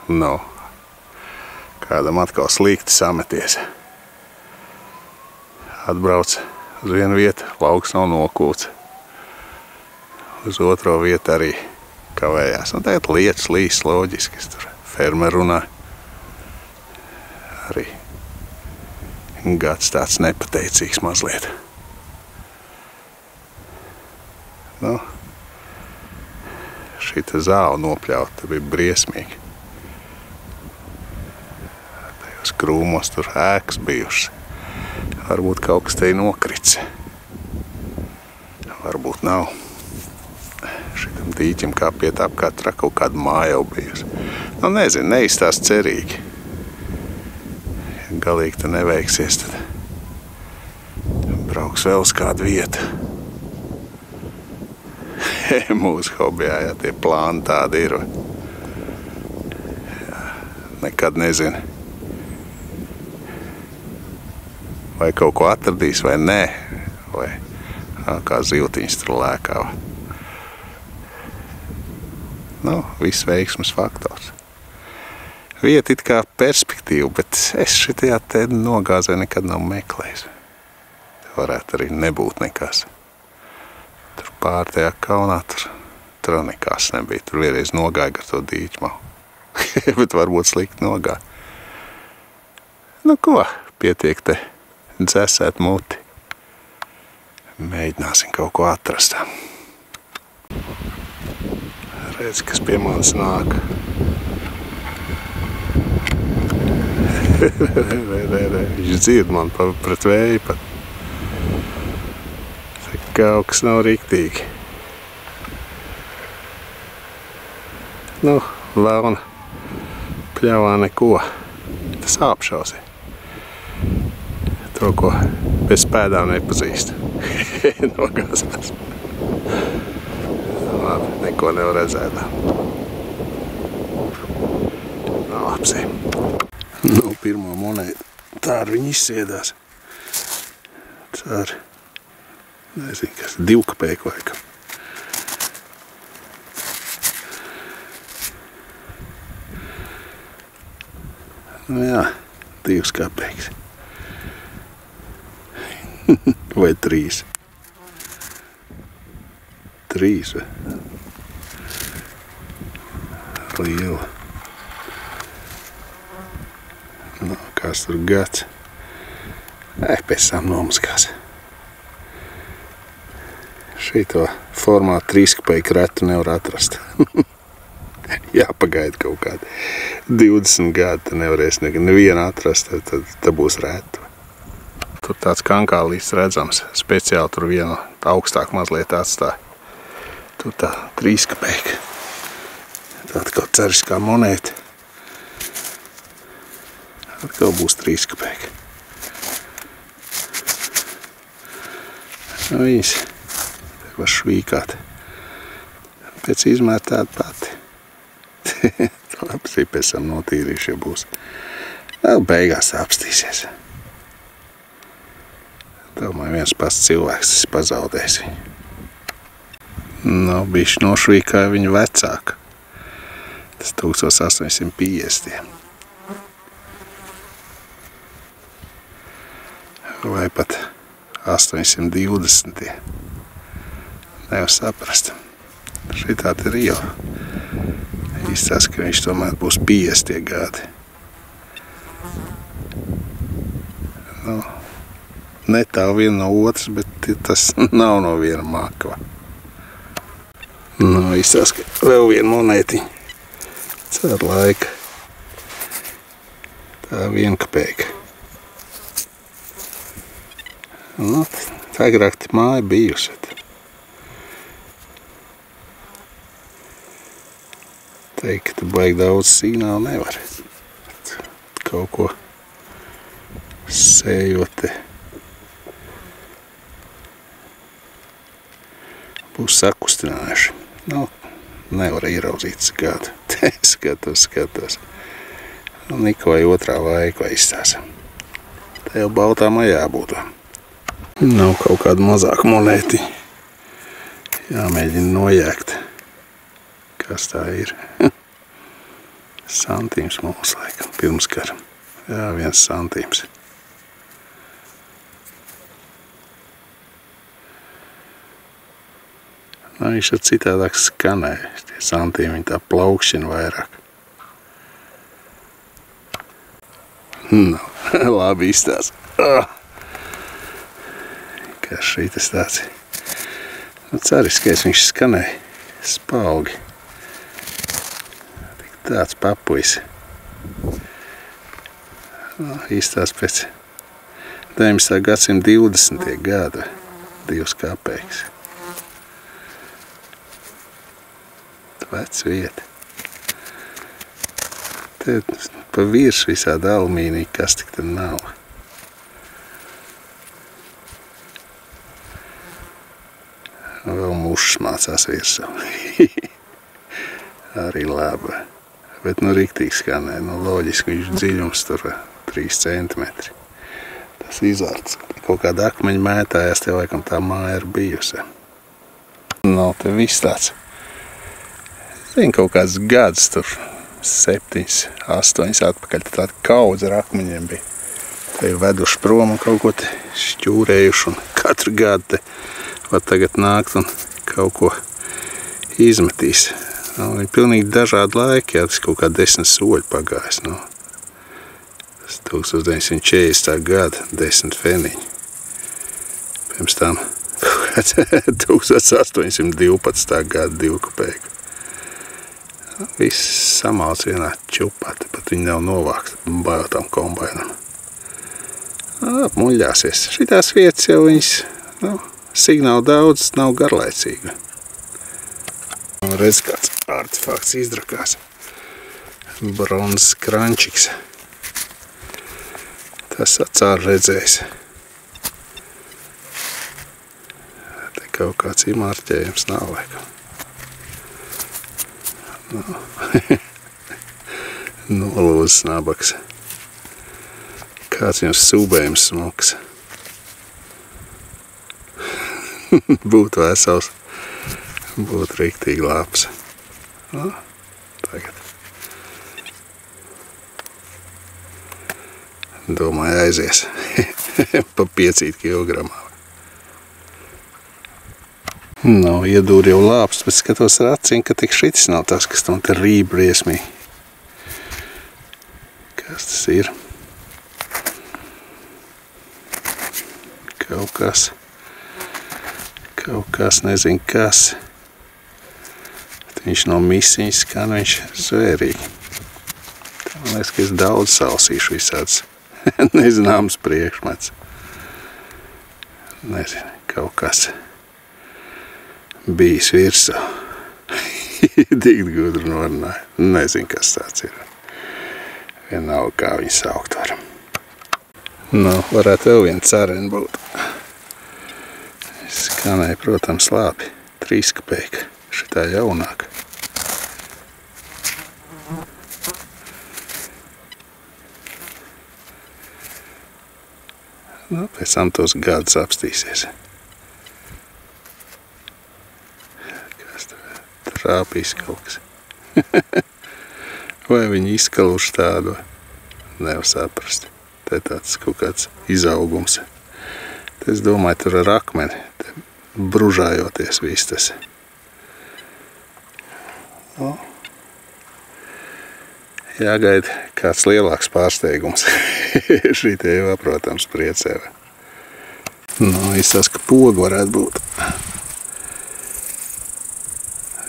Nu, kādam atkal slikti sameties. Atbrauc uz vienu vietu, lauks nav nokūts. Uz otro vietu arī kavējās. Un tagad lietas līs loģiski, es tur fermeri runāju. Arī gads tāds nepateicīgs mazliet. Nu, šita zāle nopļauta, bija briesmīgi. Tajos krūmos tur ēkas bijušas. Varbūt kaut kas te ir nokrits. Varbūt nav. Šitam dīķim kā piet apkārt kaut kāda māja jau bijusi. Nu, nezinu, neizstās cerīgi. Ja galīgi te neveiksies, tad brauks vēl uz kādu vietu. Mūsu hobijā, ja tie plāni tādi ir. Jā, nekad nezinu. Vai kaut ko atradīs, vai nē. Vai kā zivtiņas tur lēkā. Nu, viss veiksmes faktors. Vieta it kā perspektīva, bet es šitajā te nogāzē nekad nav meklējis. Te varētu arī nebūt nekas. Tur pār tajā kalnā, tur nekas nebija. Tur vienreiz nogāja ar to dīķmu. Bet varbūt slikti nogāja. Nu ko, pietiek te dzēsēt muti. Mēģināsim kaut ko atrast. Redz, kas pie manis nāk. Viņš dzird man pret vēju pat. Kaut kas nav riktīgi. Nu, vēlna pļavā neko. Tas apšausi. To, ko bez pēdām nepazīst. Nogāzās. Labi, neko nevar redzēt. Lapsi. Nu, pirmo monētu. Tā ar viņu izsiedās. Tā ar, nezinu, kas, 2 kapeiku laikam. Nu jā, 2 kapeikas. Vai 3. 3, vai? Liela. Nu, kāds tur gads. Pēc tam nomaskās. Šito formātu 3 kapeiku retu nevar atrast. Jāpagaida kaut kādi 20 gadi, tad nevarēs nevienu atrast, tad būs retu. Tur tāds kankālīts redzams, speciāli tur vienu augstāk mazliet atstāja. Tur tā 3 kapeika. Tāda kaut ceriskā monēta. Atkal būs 3 kapeika. Nu, viņas var švīkāt. Pēc izmēra tāda pati. Labi, pēc tam notīrīšu, ja būs. Beigās apstīsies. Domāju, viens pats cilvēks tas pazaudēs viņu. Nu, bišķi nošvīkāja viņu vecāku. Tas 1850. Vai pat 820. Nevar saprast. Šitā te ir jau. Izstāsta, ka viņš tomēr būs 50 gadi. Nu, netālu viena no otras, bet tas nav no viena mākava. Nu, izstāsta, ka vēl viena monētiņa. Cer laika. Tā 1 kapeika. Nu, agrāk te māja bijusi. Teikt, ka baigi daudz signālu nevar. Kaut ko sējot te. Būs sakustinājuši. Nu, nevar ieraudzīt gadu. Te skatos. Nikolai 2. laika izstāsta. Te jau baltā majā būtu. Nav kaut kāda mazāka monēti. Jāmēģina nojēgt. Kas tā ir? Santīms mums laikam pirms kara. Jā, 1 santīms. Nu, viņš ir citādāk skanēja. Tie santīmi viņi tā plaukšķina vairāk. Nu, labi izstāst. Kā šītas tāds. Nu, ceriskais viņš skanēja. Spaugi. Tik tāds papuisi. Nu, izstāst pēc 19. gadsimta 20. gadu. 2 kapeikas. Vec vieta. Te pa virs visādi alumīnija, kas tik tad nav. Vēl mušas mācās virsū. Arī labi. Bet nu riktīgi skanē. Nu loģiski viņš dziļums tur 3 centimetri. Tas izvārds. Kaut kāda akmeņa mētājās, te laikam tā māja ir bijusi. Nav te viss tāds. Zinu, kaut kāds gads tur 7, 8 atpakaļ, tāda kaudze ar akmeņiem bija. Te ir veduši prom un kaut ko te šķūrējuši un katru gadu te var tagad nākt un kaut ko izmetīs. Viņi pilnīgi dažādi laiki, jā, tas kaut kā 10 soļi pagājis. Tas 1940. gada 10 feniņi. Pirms tam 1812. gada 2 kapeiku. Viss samāls vienā čupā, pat viņi nav novākt bājotām kombainam. Muļļāsies. Šitās vietas jau viņas, signāli daudz, nav garlaicīgi. Redz, kāds artefakts izdrakās. Bronzas krančiks. Tas acāri redzējis. Te kaut kāds imārķējums nav laikam. Nolūzis nabaks. Kāds jums sūbējums smuks. Būtu vesels. Būtu riktīgi labs. Tagad. Domāju aizies. Pa 5 kilogramā. Nav iedūri jau lāps, bet skatos ar acīm, ka tik šitis nav tas, kas tam te rīb briesmīgi. Kas tas ir? Kaut kas, nezinu kas. Bet viņš no misiņas skan, viņš zvērīgi. Tā man liekas, ka es daudz salsīšu visāds nezināms priekšmets. Nezinu, kaut kas bijis virsū. Tik gudri norunāja. Nezinu, kas tāds ir. Vienalga, kā viņu saukt var. Varētu vēl viena carena būt. Skanēja, protams, labi. 3 kapeika. Šitā jaunāka. Pēc tam tos gadus apstīsies. Trāpīs kaut kas. Vai viņi izkaluši tādu, nevar saprast. Te tāds kaut kāds izaugums. Te es domāju, tur ar akmeni, bružājoties viss tas. Jāgaida kāds lielāks pārsteigums. Šī te jau, protams, priecē. Izsās, ka poga varētu būt.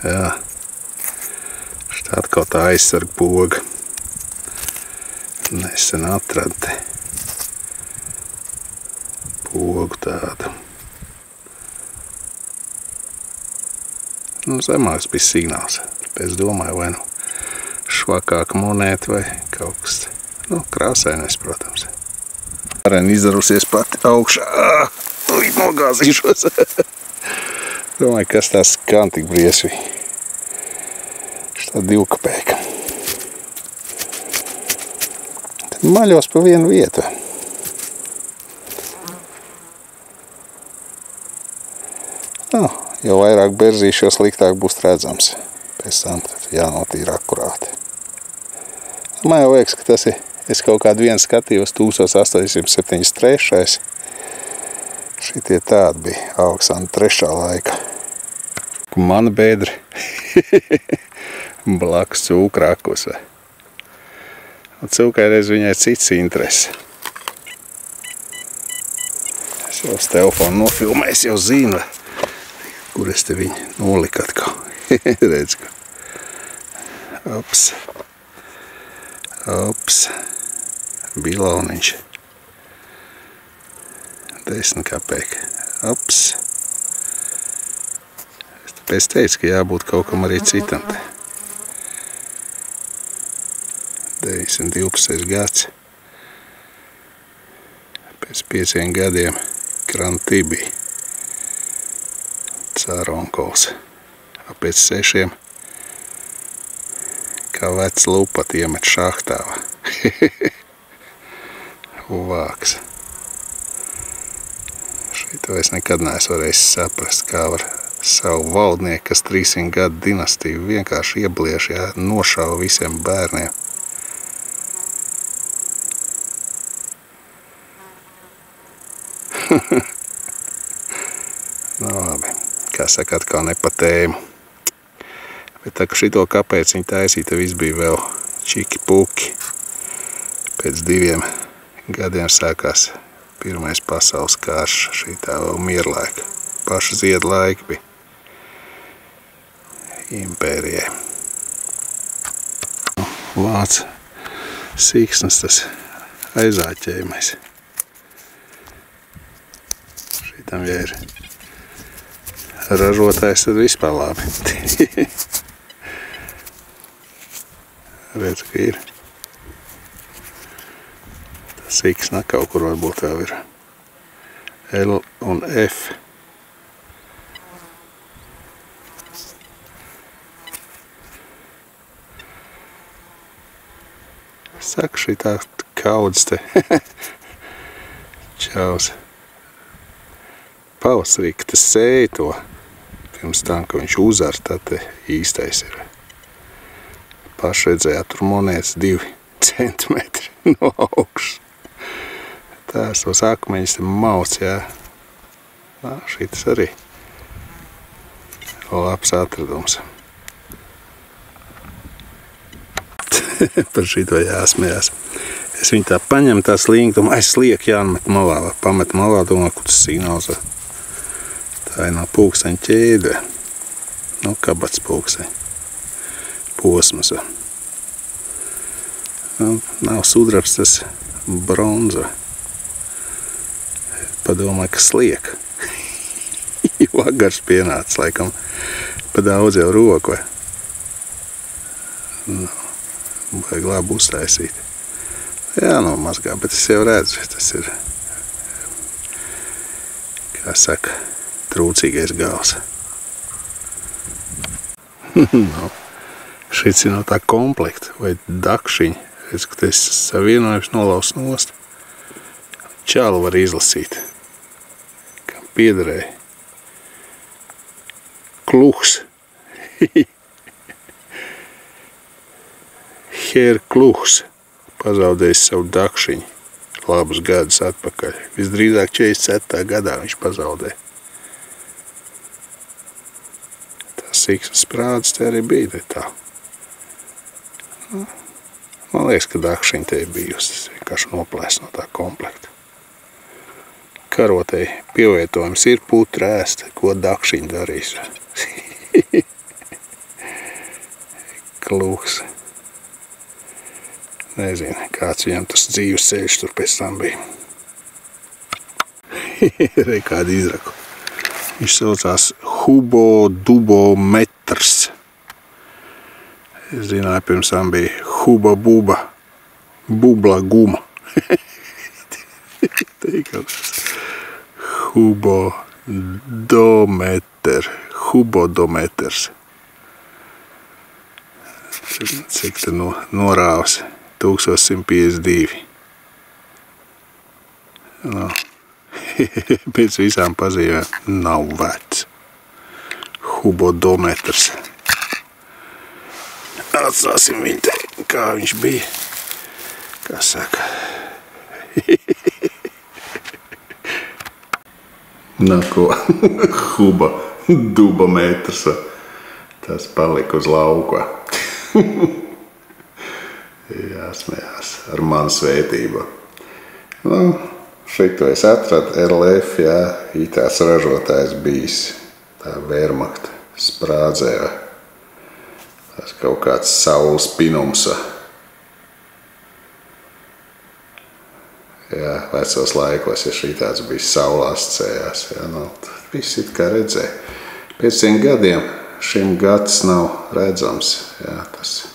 Jā, šitā atkal tā aizsarga poga. Nesen atrada pogu tādu. Zemāks bija signāls. Es domāju, vai švakāka monēta vai kaut kas. Krāsainais, protams. Arēna izdarusies pati augšā. Nogāzīšos. Domāju, kas tās skan tik briesmīgi. Šitā 2 kapeika. Tad maļos pa vienu vietu. Jo vairāk berzīši, jo sliktāk būs redzams. Pēc tam tad jānotīra akurāti. Man jau liekas, ka tas ir, es kaut kādu vienu skatījos 1873. Šitie tādi bija Aleksandra III. Laika. Mana bēdri blakus cūkrakus. Un cūkai reiz viņai cits interesi. Es jau uz telefonu nofilmēju, es jau zinu, kur es te viņu noliku atkal. Redz, ka. Ops. Ops. Bilauniņš. 10 kapēki. Ops. Es tāpēc teicu, ka jābūt kaut kam arī citam. 912. gads. Pēc 5 gadiem Krantibī. Cāronkols. Pēc 6 kā vecs lupat iemet šahtāvā. Vāks. Šito es nekad neesmu varējis saprast, kā var savu valdnieku, kas 300 gadu dinastiju vienkārši ieblieš, jā, nošauva visiem bērniem. Nu, labi. Kā saka, atkal ne pa tēmu. Bet tā, ka šito kāpēc viņi taisīja, tad viss bija vēl čiki puki. Pēc 2 gadiem sākās Pirmais pasaules karš, šī tā vēl mierlaika. Paša ziedu laika bija impērijai. Vāc sīksnes tas aizāķējumais. Šitam, ja ir ražotājs, tad vispār labi. Redz, ka ir. Tas X kaut kur varbūt vēl ir. L un F. Saka, šī tā kaudzes te. Čaus. Pavasarī, ka tas sēja to. Pirms tam, ka viņš uzar, tad te īstais ir. Paši redzēja, tur monētas 2 centimetri no augšas. Tās tos akmeņus te mauc, jā. Šitas arī labs atradums. Par šito jāsmējās. Es viņu tā paņemu, tā slīņu, domāju, es slieku jāmet malā, vai pamet malā, domāju, kur tas signāls. Tā ir no pulksteņa ķēde. Nu, kabats pulksteņa. Posmas. Nav sudrabs, tas bronza. Padomāju, ka sliek. Vakars pienācis, laikam, pa daudz jau roku. Vajag labi uztaisīt. Jā, mazgā, bet es jau redzu, tas ir, kā saka, trūcīgais gals. No. Šis ir no tā komplekta, vai dakšiņa. Es, ka tas savienojums nolaus nost. Čālu var izlasīt, kam piederēja. Kluhs. Her Kluhs pazaudējis savu dakšiņu labus gadus atpakaļ. Visdrīzāk 47. gadā viņš pazaudēja. Tas siksmas sprādes te arī bija tā. Man liekas, ka dakšiņa te ir bijusi. Tas vienkārši noplēs no tā komplekta. Karotei pievietojums ir putra ēst, ko dakšiņa darīs. Kluhs. Nezinu, kāds viņam tas dzīves ceļš tur pēc tam bija. Rei kādu izraku. Viņš saucās Hubodubometrs. Es zināju, pirms tam bija Huba-buba, bubla-guma. Hubodometers. Cik te norāvs? 1152. No. Pēc visām pazīmēm nav vecs. Hubodometrs. Atstāsim viņu te, kā viņš bija. Kā saka? Ko? Huba, duba metrs. Tas palika uz lauku. Jāsmējās ar manu svētību. Šito es atradu LF, jā, itās ražotājs bijis. Tā Wehrmacht sprādzēja. Tas kaut kāds saules pinums. Jā, vecos laikos, ja šitāds bija saulās cējās. Jā, viss it kā redzēja. 500 gadiem šim gads nav redzams. Jā, tas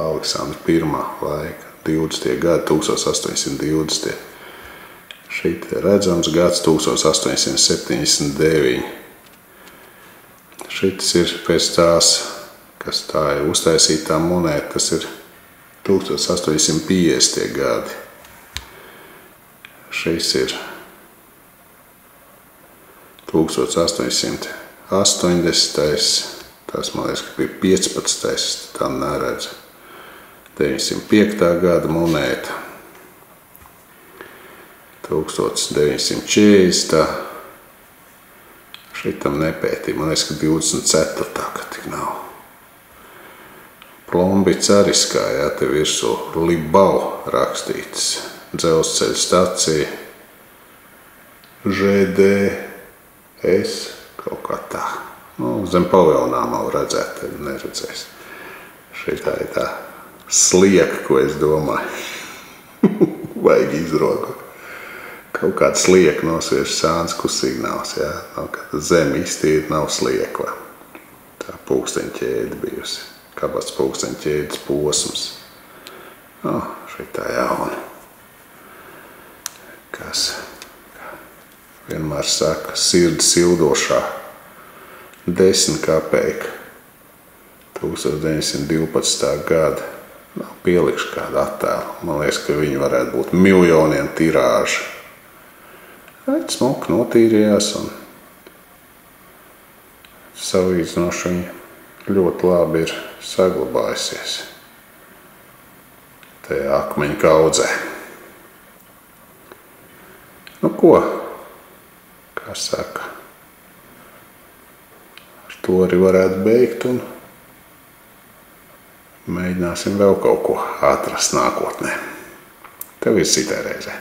Aleksandra I laika, 20. gadi, 1820. Šeit redzams gads 1879. Šitas ir pēc tās, kas tā ir uztaisītā monēta, tas ir 1850. gadi. Šis ir 1880. Tas, man liekas, ka bija 15. Tā neredz. 905. gada monēta. 1940. Šitam nepētīja. Man liekas, ka 24. ka tik nav. Plombi cariskā, jā, te virsū Libau rakstīts. Dzelzceļa stacija. ŽDS kaut kā tā. Zem pavilnā nav redzēt, tad neredzēs. Šitā ir tā slieka, ko es domāju. Vajag izrogu. Kaut kāda slieka nosviež sānsku signāls, jā. Kad zem iztīri nav sliekva. Tā pulksteņķēde bijusi. Kabats pulksteņķēdes posms. Šitā jauna. Kas vienmēr saka, sirdi sildošā. 10 kapeika. 1912. gada. Pielikšu kādu attēlu. Man liekas, ka viņi varētu būt miljoniem tirāži. Smuki notīrījās un salīdzinoši viņi ļoti labi ir saglabājusies. Tajā akmeņu kaudzē. Ko? Kā saka? Ar to arī varētu beigt un mēģināsim vēl kaut ko atrast nākotnē. Tev ir citai reizē.